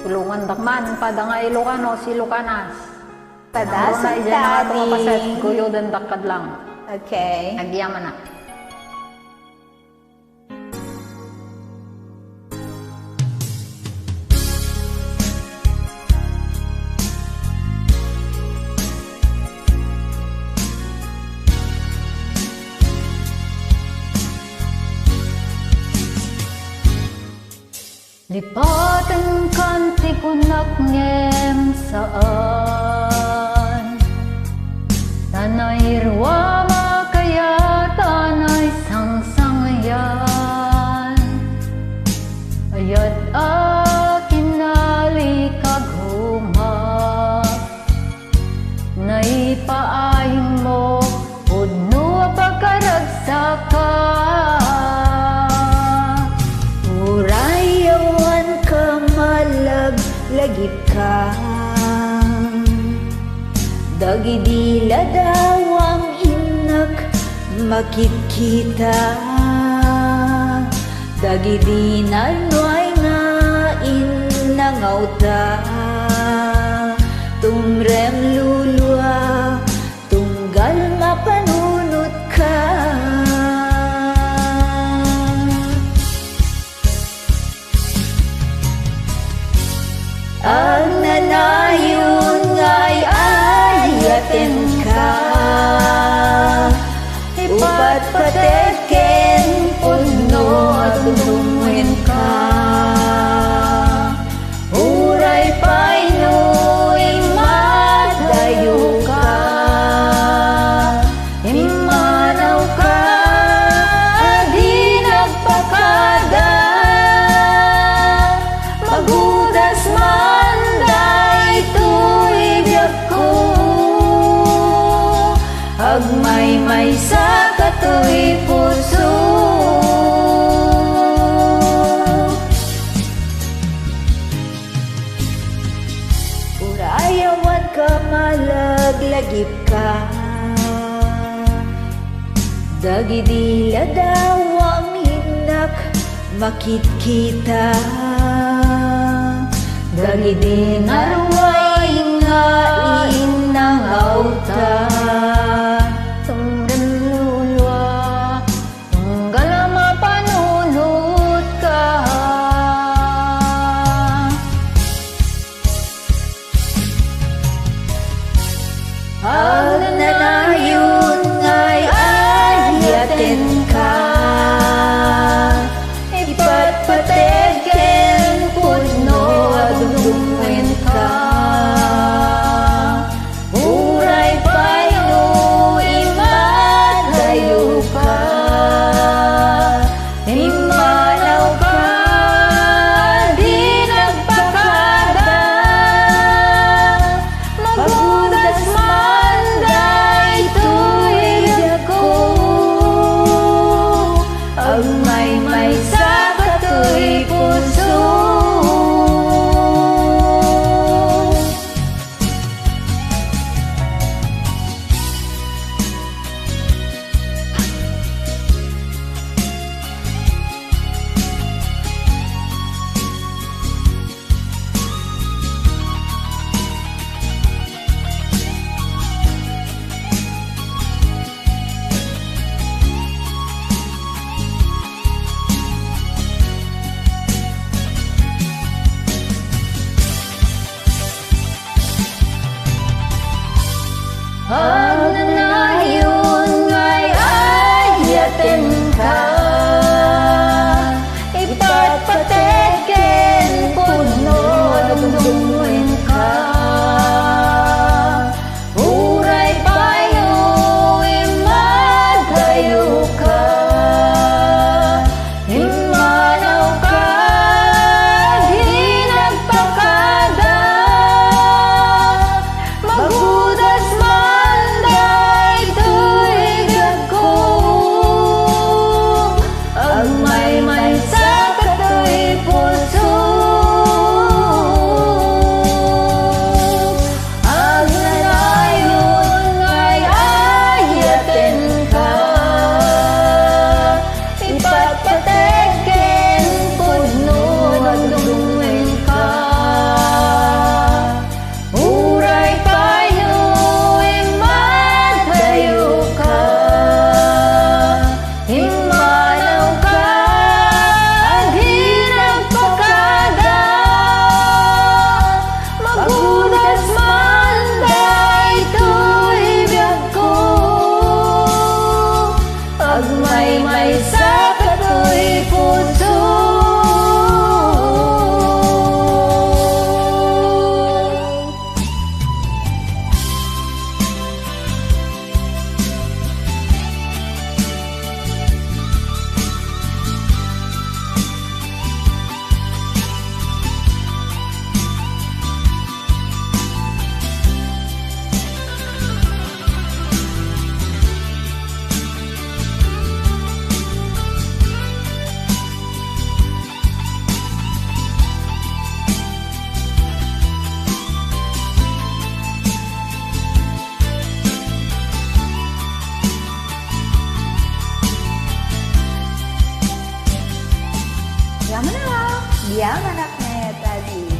Tulungan dakman, pada nga Ilocano, si Lucanas. Pada sa Ang na tabi. paset, guyo den dakad lang. Okay. Nagyaman na. Lipatan kanti kunak ngem saan Tanay ruama kaya tanay sangsangayan Ayat akin nalikag huma Naipaayong mo Udno pagkaragsaka Urayawan ka lagip ka Dagidila dawang inak makikita Dagidinan way nga inangauta Tumrem lulwa tunggal mapanunot ka Ang nanayon nga'y ayaten ka Upat pateken puno at tungwin ka Uray pa'y nuing madayo ka Imanaw ka di nagpakada Magudas man day tuibyak ko Agmay-may sa katoy puso Urayawan ka malaglagip ka Dagidila dawang hinak makikita Dagidin arway nga inangauta Tunggal lulwa, tunggal mapanunod ka Ang nanayon nga'y ayaten ka Ipatpategen puno at dungwin ka Uray pa'y nuimad layo ka Imanaw ka di nagpakada Magudas man day tuwid ko Ang may sa katoy puso Yaman anak na tadi.